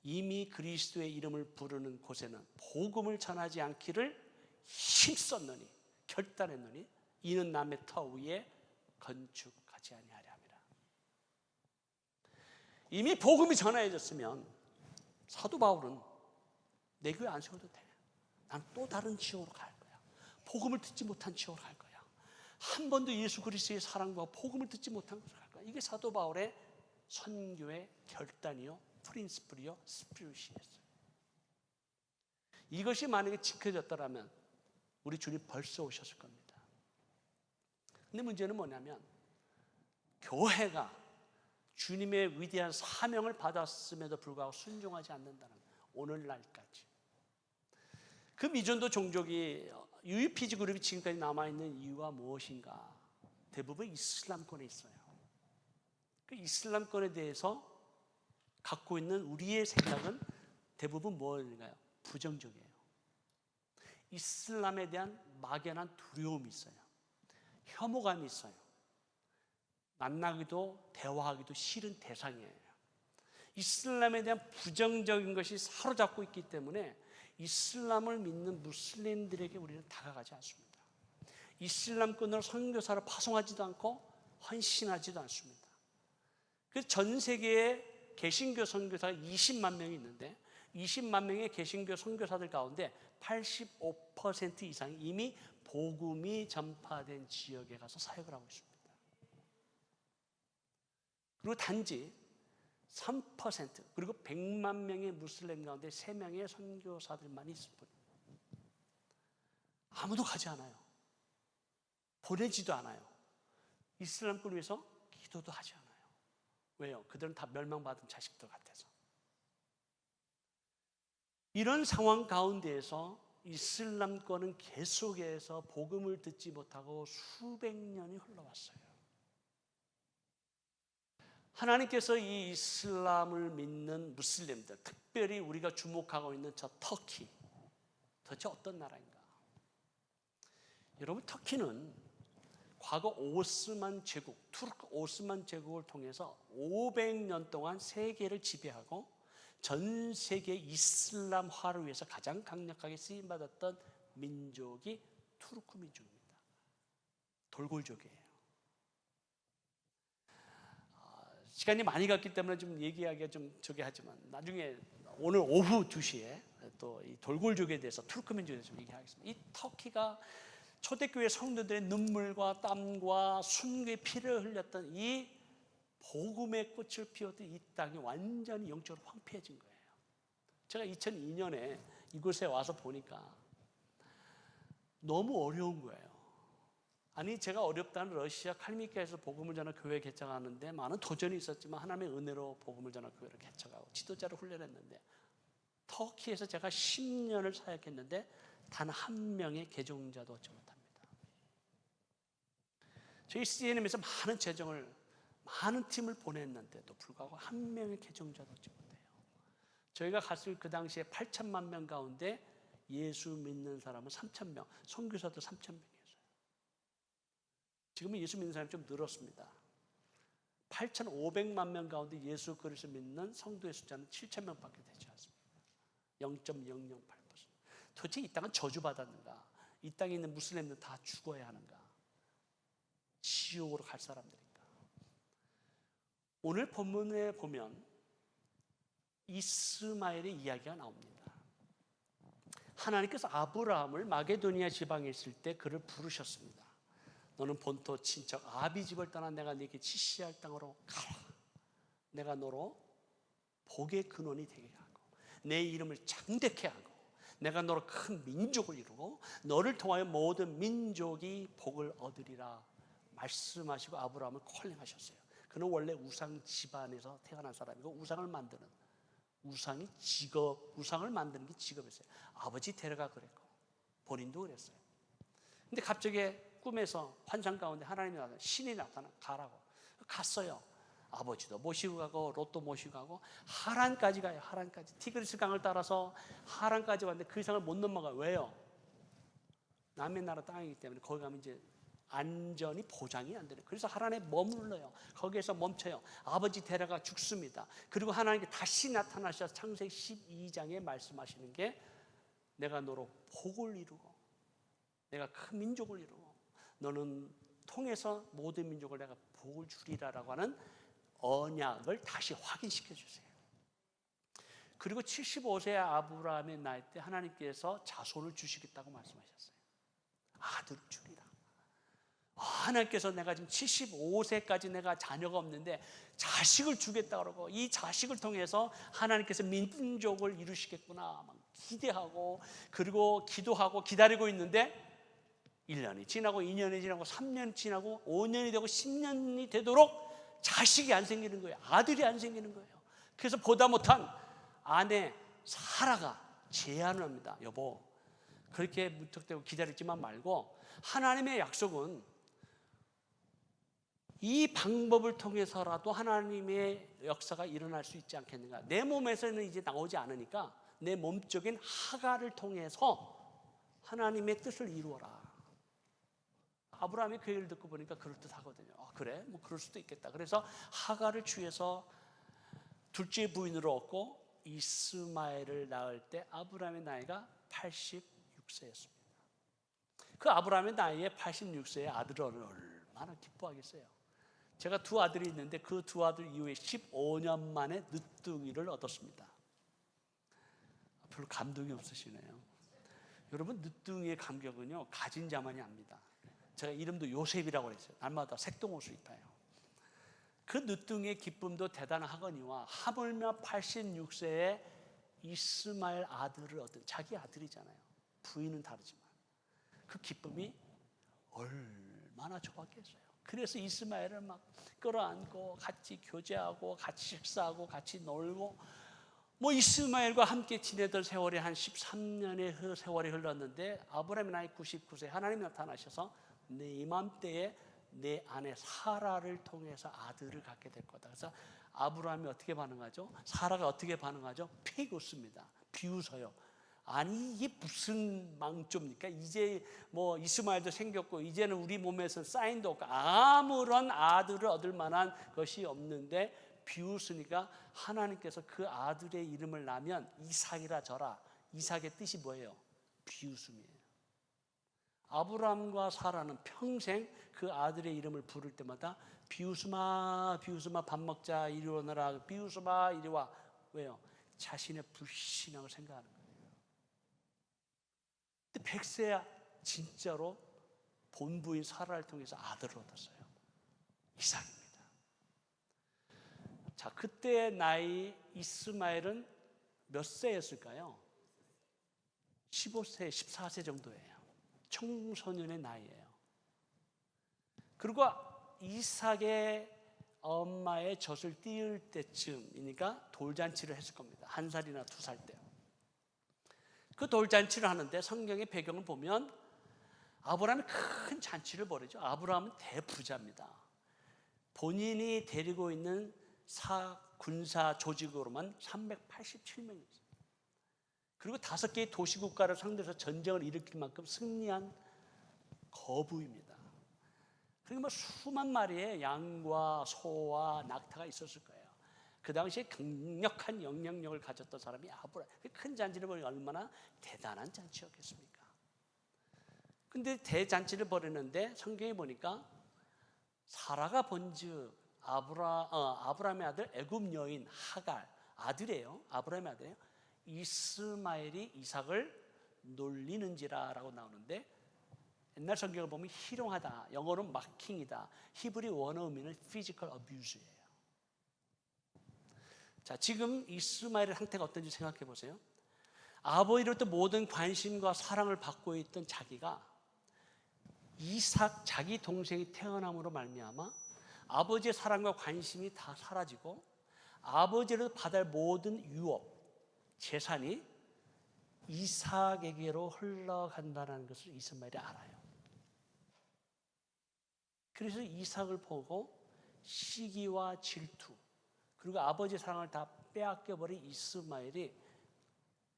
Speaker 1: 이미 그리스도의 이름을 부르는 곳에는 복음을 전하지 않기를 힘썼느니, 결단했느니 이는 남의 터 위에 건축하지 아니하려 함이라. 이미 복음이 전해졌으면 사도 바울은 내 교회 안 세워도 돼. 난 또 다른 지역으로 갈 거야. 복음을 듣지 못한 지역으로 갈 거야. 한 번도 예수 그리스도의 사랑과 복음을 듣지 못한 곳으로 갈 거야. 이게 사도 바울의 선교의 결단이요, 프린시플이요, 스피릿이었어요. 이것이 만약에 지켜졌더라면 우리 주님 벌써 오셨을 겁니다. 근데 문제는 뭐냐면, 교회가 주님의 위대한 사명을 받았음에도 불구하고 순종하지 않는다는 거예요. 오늘날까지. 그 미전도 종족이 UPG 그룹이 지금까지 남아있는 이유가 무엇인가? 대부분 이슬람권에 있어요. 그 이슬람권에 대해서 갖고 있는 우리의 생각은 대부분 뭐인가요? 부정적이에요. 이슬람에 대한 막연한 두려움이 있어요. 혐오감이 있어요. 만나기도 대화하기도 싫은 대상이에요. 이슬람에 대한 부정적인 것이 사로잡고 있기 때문에 이슬람을 믿는 무슬림들에게 우리는 다가가지 않습니다. 이슬람권으로 선교사를 파송하지도 않고 헌신하지도 않습니다. 그래서 전 세계에 개신교 선교사가 20만 명이 있는데 20만 명의 개신교 선교사들 가운데 85% 이상이 이미 복음이 전파된 지역에 가서 사역을 하고 있습니다. 그리고 단지 3% 그리고 100만 명의 무슬림 가운데 3명의 선교사들만 있을 뿐입니다. 아무도 가지 않아요. 보내지도 않아요. 이슬람권을 위해서 기도도 하지 않아요. 왜요? 그들은 다 멸망받은 자식들 같아서. 이런 상황 가운데에서 이슬람권은 계속해서 복음을 듣지 못하고 수백 년이 흘러왔어요. 하나님께서 이 이슬람을 믿는 무슬림들, 특별히 우리가 주목하고 있는 저 터키, 도대체 어떤 나라인가? 여러분, 터키는 과거 오스만 제국, 투르크 오스만 제국을 통해서 500년 동안 세계를 지배하고 전 세계 이슬람화를 위해서 가장 강력하게 쓰임받았던 민족이 투르크 민족입니다. 돌골족이에요. 시간이 많이 갔기 때문에 좀 얘기하기가 좀 저기 하지만 나중에 오늘 오후 2시에 또 이 돌골족에 대해서, 투르크 민족에 대해서 좀 얘기하겠습니다. 이 터키가 초대교회 성도들의 눈물과 땀과 순교의 피를 흘렸던 이 복음의 꽃을 피웠던 이 땅이 완전히 영적으로 황폐해진 거예요. 제가 2002년에 이곳에 와서 보니까 너무 어려운 거예요. 아니, 제가 어렵다는 러시아 칼미카에서 복음을 전하는 교회 개척하는데 많은 도전이 있었지만 하나님의 은혜로 복음을 전하는 교회를 개척하고 지도자를 훈련했는데, 터키에서 제가 10년을 사역했는데 단 한 명의 개종자도 얻지 못합니다. 저희 CNM에서 많은 팀을 보냈는데도 불구하고 한 명의 개종자도 얻지 못해요. 저희가 갔을 그 당시에 8천만 명 가운데 예수 믿는 사람은 3,000명, 선교사도 3,000명이었어요. 지금은 예수 믿는 사람이 좀 늘었습니다. 8,500만 명 가운데 예수 그리스도 믿는 성도의 숫자는 7,000명밖에 되지 않습니다. 0.008%. 도대체 이 땅은 저주받았는가? 이 땅에 있는 무슬림들 다 죽어야 하는가? 지옥으로 갈 사람들인가? 오늘 본문에 보면 이스마엘의 이야기가 나옵니다. 하나님께서 아브라함을 마게도니아 지방에 있을 때 그를 부르셨습니다. 너는 본토 친척 아비 집을 떠나 내가 네게 지시할 땅으로 가라. 내가 너로 복의 근원이 되게 하고 내 이름을 장대케 하고 내가 너로 큰 민족을 이루고 너를 통하여 모든 민족이 복을 얻으리라 말씀하시고 아브라함을 콜링하셨어요. 그는 원래 우상 집안에서 태어난 사람이고 우상을 만드는 우상을 만드는 게 직업이었어요. 아버지 데려가 그랬고 본인도 그랬어요. 근데 갑자기 꿈에서 환상 가운데 하나님이 나타나 신이 나타나 가라고 갔어요. 아버지도 모시고 가고 롯도 모시고 가고 하란까지 가요. 하란까지 티그리스 강을 따라서 하란까지 왔는데 그 이상을 못 넘어가요. 왜요? 남의 나라 땅이기 때문에 거기 가면 이제 안전이 보장이 안 되는. 그래서 하란에 머물러요. 거기에서 멈춰요. 아버지 데려가 죽습니다. 그리고 하나님께 다시 나타나셔서 창세기 12장에 말씀하시는 게 내가 너로 복을 이루고 내가 큰 민족을 이루고 너는 통해서 모든 민족을 내가 복을 주리라라고 하는 언약을 다시 확인시켜 주세요. 그리고 75세 아브라함의 나이 때 하나님께서 자손을 주시겠다고 말씀하셨어요. 아들을 주리라. 하나님께서 내가 지금 75세까지 내가 자녀가 없는데 자식을 주겠다 그러고 이 자식을 통해서 하나님께서 민족을 이루시겠구나 막 기대하고 그리고 기도하고 기다리고 있는데 1년이 지나고 2년이 지나고 3년이 지나고 5년이 되고 10년이 되도록 자식이 안 생기는 거예요. 아들이 안 생기는 거예요. 그래서 보다 못한 아내 사라가 제안을 합니다. 여보, 그렇게 무턱대고 기다리지만 말고 하나님의 약속은 이 방법을 통해서라도 하나님의 역사가 일어날 수 있지 않겠는가? 내 몸에서는 이제 나오지 않으니까 내 몸적인 하가를 통해서 하나님의 뜻을 이루어라. 아브라함이 그 얘기를 듣고 보니까 그럴듯하거든요. 그래? 뭐 그럴 수도 있겠다. 그래서 하가를 취해서 둘째 부인으로 얻고 이스마엘을 낳을 때 아브라함의 나이가 86세였습니다. 그 아브라함의 나이에 86세의 아들을 얼마나 기뻐하겠어요. 제가 두 아들이 있는데 그 두 아들 이후에 15년 만에 늦둥이를 얻었습니다. 별로 감동이 없으시네요. 여러분, 늦둥이의 감격은요 가진 자만이 압니다. 제가 이름도 요셉이라고 그랬어요. 날마다 색동옷을 입어요. 그 늦둥이의 기쁨도 대단하거니와 하물며 86세에 이스마엘 아들을 얻은 자기 아들이잖아요. 부인은 다르지만 그 기쁨이 얼마나 좋았겠어요. 그래서 이스마엘을 막 끌어안고 같이 교제하고 같이 식사하고 같이 놀고 뭐 이스마엘과 함께 지내던 세월이 한 13년의 세월이 흘렀는데 아브라함의 나이 99세 하나님이 나타나셔서 내 이맘때에 내 아내 사라를 통해서 아들을 갖게 될 거다. 그래서 아브라함이 어떻게 반응하죠? 사라가 어떻게 반응하죠? 픽 웃습니다. 비웃어요. 아니 이게 무슨 망조입니까? 이제 뭐 이스마엘도 생겼고 이제는 우리 몸에서 사인도 없고 아무런 아들을 얻을 만한 것이 없는데 비웃으니까 하나님께서 그 아들의 이름을 나면 이삭이라 저라. 이삭의 뜻이 뭐예요? 비웃음이에요. 아브라함과 사라는 평생 그 아들의 이름을 부를 때마다 비웃음아 비웃음아 밥 먹자 이리 오너라 비웃음아 이리 와. 왜요? 자신의 불신앙을 생각하는 거예요. 근데 100세야 진짜로 본부인 사라를 통해서 아들을 얻었어요. 이삭입니다. 자, 그때의 나이 이스마엘은 몇 세였을까요? 15세, 14세 정도예요. 청소년의 나이예요. 그리고 이삭의 엄마의 젖을 띄울 때쯤이니까 돌잔치를 했을 겁니다. 1살이나 2살 때. 그 돌잔치를 하는데 성경의 배경을 보면 아브라함이 큰 잔치를 벌이죠. 아브라함은 대부자입니다. 본인이 데리고 있는 군사 조직으로만 387명이 있어요. 그리고 5개의 도시국가를 상대해서 전쟁을 일으킬 만큼 승리한 거부입니다. 그리고 수만 마리의 양과 소와 낙타가 있었을 거예요. 그 당시에 강력한 영향력을 가졌던 사람이 아브라함. 큰 잔치를 벌이니 얼마나 대단한 잔치였겠습니까? 근데 대잔치를 벌이는데 성경에 보니까 사라가 본즉 아브라함의 아들 애굽 여인 하갈 아들이에요. 아브라함의 아들이에요. 이스마엘이 이삭을 놀리는지라라고 나오는데 옛날 성경을 보면 희롱하다, 영어로는 마킹이다. 히브리 원어 의미는 physical abuse예요. 자, 지금 이스마엘의 상태가 어떤지 생각해 보세요. 아버지로부터 모든 관심과 사랑을 받고 있던 자기가 이삭 자기 동생이 태어남으로 말미암아 아버지의 사랑과 관심이 다 사라지고 아버지로부터 받을 모든 유업, 재산이 이삭에게로 흘러간다는 것을 이스마엘이 알아요. 그래서 이삭을 보고 시기와 질투 그리고 아버지의 사랑을 다 빼앗겨버린 이스마엘이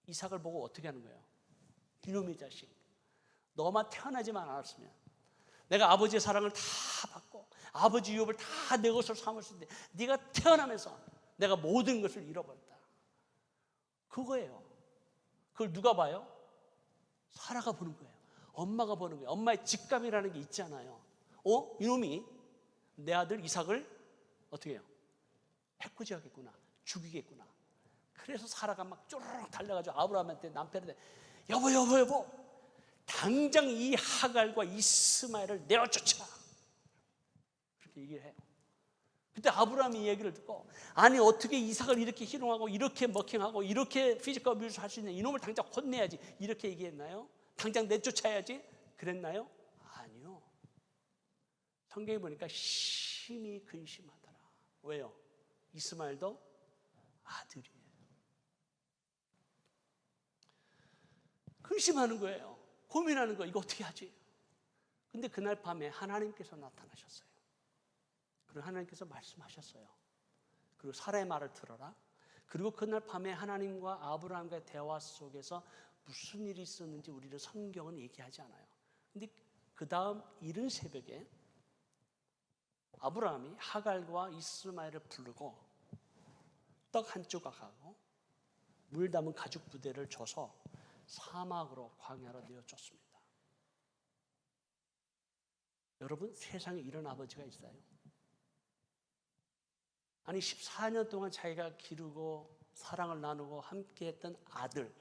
Speaker 1: 이삭을 보고 어떻게 하는 거예요? 이놈의 자식, 너만 태어나지만 않았으면 내가 아버지의 사랑을 다 받고 아버지 유업을 다 내 것으로 삼았을 때 네가 태어나면서 내가 모든 것을 잃어버렸다. 그거예요. 그걸 누가 봐요? 사라가 보는 거예요. 엄마가 보는 거예요. 엄마의 직감이라는 게 있잖아요. 이놈이 내 아들 이삭을 어떻게 해요? 해코지하겠구나, 죽이겠구나. 그래서 사라가 막 쪼르륵 달려가지고 아브라함한테 남편한테 여보 당장 이 하갈과 이스마엘을 내어쫓아 그렇게 얘기를 해요. 그때 아브라함이 이 얘기를 듣고 아니 어떻게 이삭을 이렇게 희롱하고 이렇게 먹킹하고 이렇게 피지컬 어뷰스 할 수 있냐, 이놈을 당장 혼내야지 이렇게 얘기했나요? 당장 내쫓아야지 그랬나요? 아니요. 성경에 보니까 심히 근심하더라. 왜요? 이스마엘도 아들이에요. 근심하는 거예요. 고민하는 거예요. 이거 어떻게 하지? 근데 그날 밤에 하나님께서 나타나셨어요. 그리고 하나님께서 말씀하셨어요. 그리고 사라의 말을 들어라. 그리고 그날 밤에 하나님과 아브라함과의 대화 속에서 무슨 일이 있었는지 우리는 성경은 얘기하지 않아요. 근데 그 다음 이른 새벽에 아브라함이 하갈과 이스마엘을 부르고 떡 한 조각하고 물 담은 가죽 부대를 줘서 사막으로 광야로 내어줬습니다. 여러분, 세상에 이런 아버지가 있어요? 아니 14년 동안 자기가 기르고 사랑을 나누고 함께했던 아들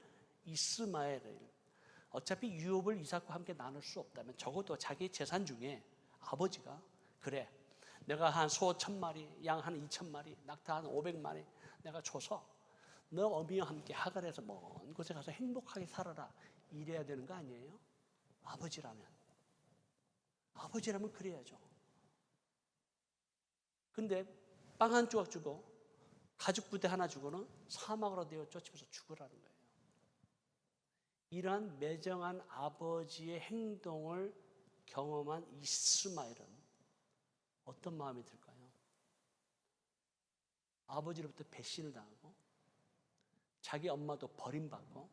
Speaker 1: 이스마엘을 어차피 유업을 이삭과 함께 나눌 수 없다면 적어도 자기 재산 중에 아버지가 그래 내가 한 소 1000마리, 양 한 2000마리, 낙타 한 500마리 내가 줘서 너 어미와 함께 하갈에서 먼 곳에 가서 행복하게 살아라 이래야 되는 거 아니에요? 아버지라면 그래야죠. 근데 빵 한 조각 주고 가죽 부대 하나 주고는 사막으로 내어 쫓으면서 죽으라는 거예요. 이러한 매정한 아버지의 행동을 경험한 이스마엘은 어떤 마음이 들까요? 아버지로부터 배신을 당하고 자기 엄마도 버림받고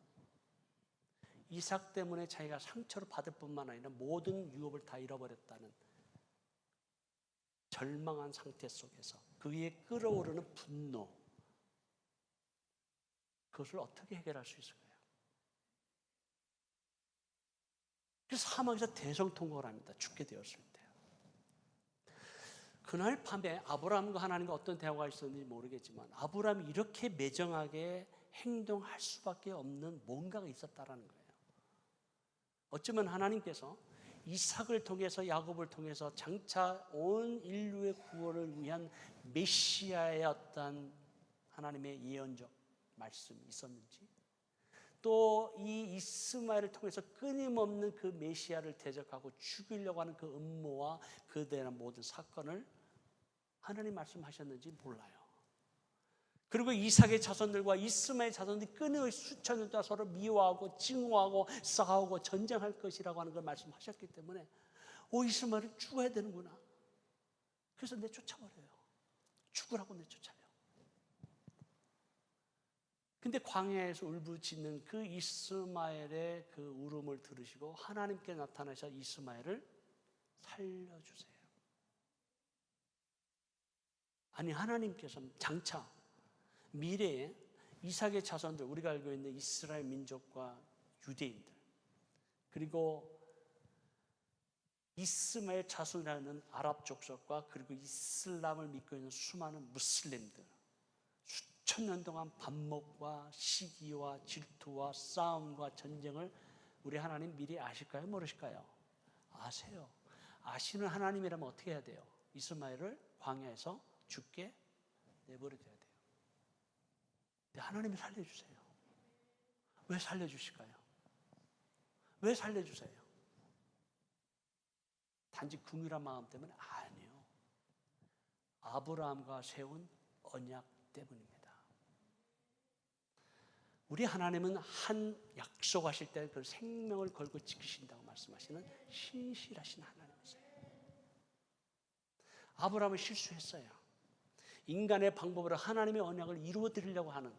Speaker 1: 이삭 때문에 자기가 상처를 받을 뿐만 아니라 모든 유업을 다 잃어버렸다는 절망한 상태 속에서 그의 끓어오르는 분노, 그것을 어떻게 해결할 수 있을까요? 그래서 사막에서 대성통곡을 합니다. 죽게 되었을 때. 그날 밤에 아브라함과 하나님과 어떤 대화가 있었는지 모르겠지만 아브라함이 이렇게 매정하게 행동할 수밖에 없는 뭔가가 있었다라는 거예요. 어쩌면 하나님께서 이삭을 통해서 야곱을 통해서 장차 온 인류의 구원을 위한 메시아의 어떤 하나님의 예언적 말씀이 있었는지 또 이 이스마엘을 통해서 끊임없는 그 메시아를 대적하고 죽이려고 하는 그 음모와 그에 대한 모든 사건을 하나님 말씀하셨는지 몰라요. 그리고 이삭의 자손들과 이스마엘 자손들이 끊임없이 수천 년 동안 서로 미워하고 증오하고 싸우고 전쟁할 것이라고 하는 걸 말씀하셨기 때문에 이스마엘은 죽어야 되는구나. 그래서 내쫓아버려요. 죽으라고 내쫓아요. 근데 광야에서 울부짖는 그 이스마엘의 그 울음을 들으시고 하나님께 나타나셔 이스마엘을 살려주세요. 아니, 하나님께서 장차 미래에 이삭의 자손들, 우리가 알고 있는 이스라엘 민족과 유대인들, 그리고 이스마엘 자손이라는 아랍 족속과 그리고 이슬람을 믿고 있는 수많은 무슬림들, 수천 년 동안 반목과 시기와 질투와 싸움과 전쟁을 우리 하나님 미리 아실까요? 모르실까요? 아세요. 아시는 하나님이라면 어떻게 해야 돼요? 이스마엘을 광야에서 죽게 내버려둬야 돼요. 근데 하나님이 살려주세요. 왜 살려주실까요? 왜 살려주세요? 단지 궁휼한 마음 때문에? 아니요. 아브라함과 세운 언약 때문입니다. 우리 하나님은 한 약속하실 때 그 생명을 걸고 지키신다고 말씀하시는 신실하신 하나님이세요. 아브라함은 실수했어요. 인간의 방법으로 하나님의 언약을 이루어 드리려고 하는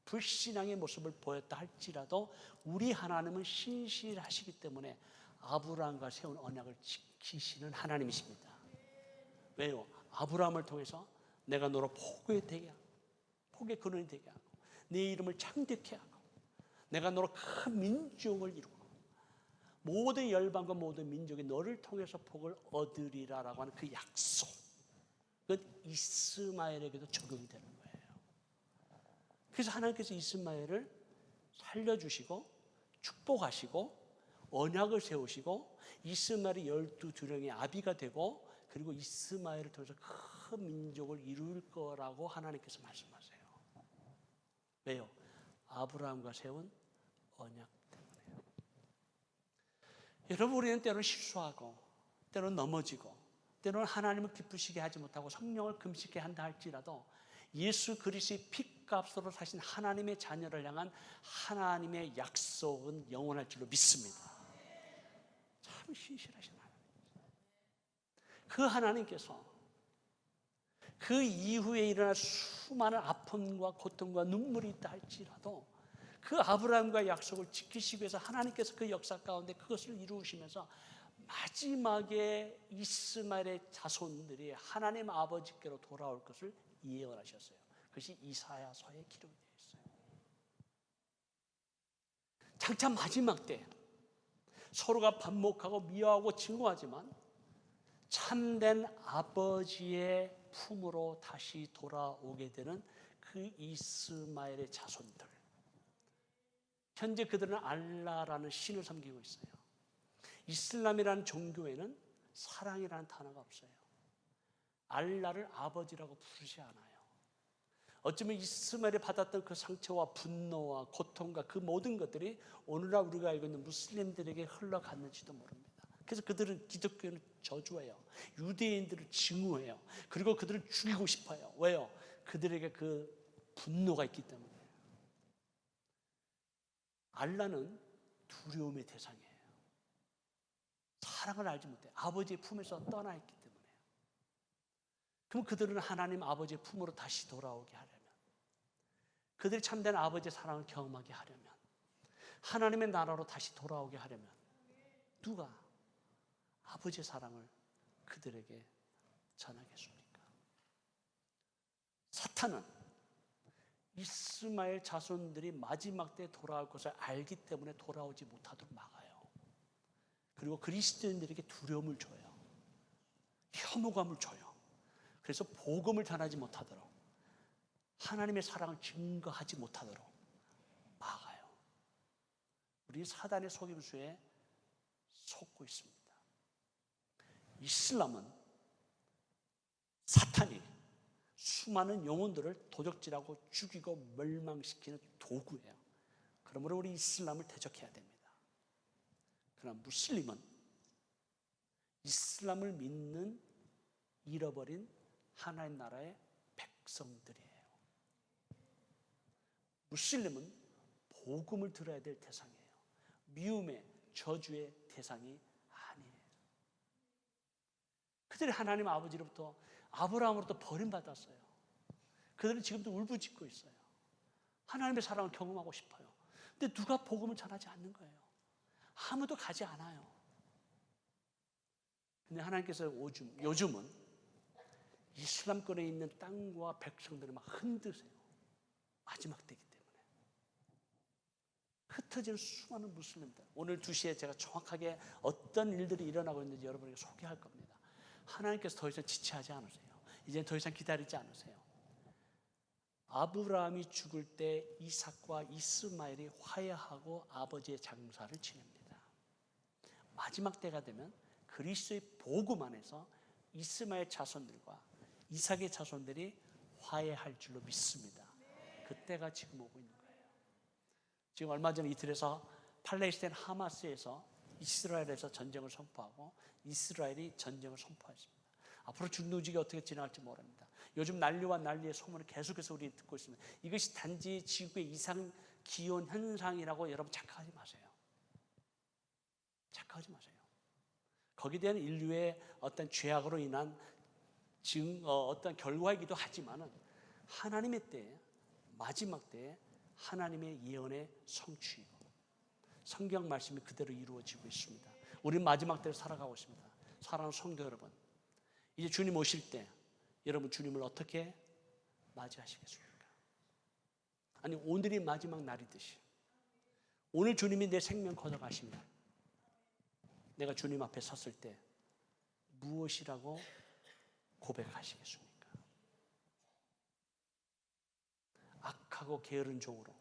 Speaker 1: 불신앙의 모습을 보였다 할지라도 우리 하나님은 신실하시기 때문에 아브라함과 세운 언약을 지키시는 하나님이십니다. 왜요? 아브라함을 통해서 내가 너로 복의 근원이 되게 하고 네 이름을 창대케 하고 내가 너로 큰 민족을 이루고 모든 열방과 모든 민족이 너를 통해서 복을 얻으리라라고 하는 그 약속, 그건 이스마엘에게도 적용이 되는 거예요. 그래서 하나님께서 이스마엘을 살려주시고 축복하시고 언약을 세우시고 이스마엘이 12두령의 아비가 되고 그리고 이스마엘을 통해서 큰 민족을 이룰 거라고 하나님께서 말씀하세요. 왜요? 아브라함과 세운 언약 때문에요. 여러분, 우리는 때로는 실수하고 때로는 넘어지고 때로는 하나님을 기쁘시게 하지 못하고 성령을 금식케 한다 할지라도 예수 그리스도의 피값으로 사신 하나님의 자녀를 향한 하나님의 약속은 영원할 줄로 믿습니다. 참 신실하신 하나님. 그 하나님께서 그 이후에 일어날 수많은 아픔과 고통과 눈물이 있다 할지라도 그 아브라함과의 약속을 지키시기 위해서 하나님께서 그 역사 가운데 그것을 이루시면서 마지막에 이스마엘의 자손들이 하나님 아버지께로 돌아올 것을 예언하셨어요. 그것이 이사야서에 기록되어 있어요. 장차 마지막 때 서로가 반목하고 미워하고 증오하지만 참된 아버지의 품으로 다시 돌아오게 되는 그 이스마엘의 자손들, 현재 그들은 알라라는 신을 섬기고 있어요. 이슬람이라는 종교에는 사랑이라는 단어가 없어요. 알라를 아버지라고 부르지 않아요. 어쩌면 이스마엘이 받았던 그 상처와 분노와 고통과 그 모든 것들이 오늘날 우리가 알고 있는 무슬림들에게 흘러갔는지도 모릅니다. 그래서 그들은 기독교를 저주해요. 유대인들을 증오해요. 그리고 그들을 죽이고 싶어요. 왜요? 그들에게 그 분노가 있기 때문에. 알라는 두려움의 대상이에요. 사랑을 알지 못해. 아버지의 품에서 떠나 있기 때문에. 그럼 그들은 하나님 아버지의 품으로 다시 돌아오게 하려면, 그들이 참된 아버지의 사랑을 경험하게 하려면, 하나님의 나라로 다시 돌아오게 하려면 누가 아버지의 사랑을 그들에게 전하겠습니까? 사탄은 이스마엘 자손들이 마지막 때 돌아올 것을 알기 때문에 돌아오지 못하도록 막아요. 그리고 그리스도인들에게 두려움을 줘요. 혐오감을 줘요. 그래서 복음을 전하지 못하도록, 하나님의 사랑을 증거하지 못하도록 막아요. 우리 사단의 속임수에 속고 있습니다. 이슬람은 사탄이 수많은 영혼들을 도적질하고 죽이고 멸망시키는 도구예요. 그러므로 우리 이슬람을 대적해야 됩니다. 그러나 무슬림은 이슬람을 믿는 잃어버린 하나님 나라의 백성들이에요. 무슬림은 복음을 들어야 될 대상이에요. 미움의 저주의 대상이 아니에요. 그들이 하나님 아버지로부터, 아브라함으로부터 버림받았어요. 그들은 지금도 울부짖고 있어요. 하나님의 사랑을 경험하고 싶어요. 근데 누가 복음을 전하지 않는 거예요. 아무도 가지 않아요. 근데 하나님께서 요즘은 이슬람권에 있는 땅과 백성들을 막 흔드세요. 마지막 때이기 때문에. 흩어지는 수많은 무슬림들. 오늘 2시에 제가 정확하게 어떤 일들이 일어나고 있는지 여러분에게 소개할 겁니다. 하나님께서 더 이상 지체하지 않으세요. 이제는 더 이상 기다리지 않으세요. 아브라함이 죽을 때 이삭과 이스마엘이 화해하고 아버지의 장사를 지냅니다. 마지막 때가 되면 그리스도의 복음 안에서 이스마엘 자손들과 이삭의 자손들이 화해할 줄로 믿습니다. 그때가 지금 오고 있는 거예요. 지금 얼마 전 이틀에서 팔레스타인 하마스에서 이스라엘에서 전쟁을 선포하고 이스라엘이 전쟁을 선포했습니다. 앞으로 중동지기 어떻게 지나갈지 모릅니다. 요즘 난리와 난리의 소문을 계속해서 우리 듣고 있습니다. 이것이 단지 지구의 이상 기온 현상이라고 여러분 착각하지 마세요. 착각하지 마세요. 거기에 대한 인류의 어떤 죄악으로 인한 어떤 결과이기도 하지만은 하나님의 때에, 마지막 때에 하나님의 예언의 성취이고 성경 말씀이 그대로 이루어지고 있습니다. 우리는 마지막 때를 살아가고 있습니다. 사랑하는 성도 여러분, 이제 주님 오실 때 여러분 주님을 어떻게 맞이하시겠습니까? 아니, 오늘이 마지막 날이듯이 오늘 주님이 내 생명 걷어가시면 내가 주님 앞에 섰을 때 무엇이라고 고백하시겠습니까? 악하고 게으른 종으로,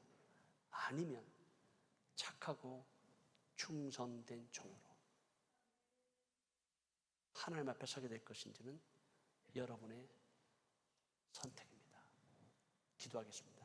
Speaker 1: 아니면 착하고 충성된 종으로 하나님 앞에 서게 될 것인지는 여러분의 선택입니다. 기도하겠습니다.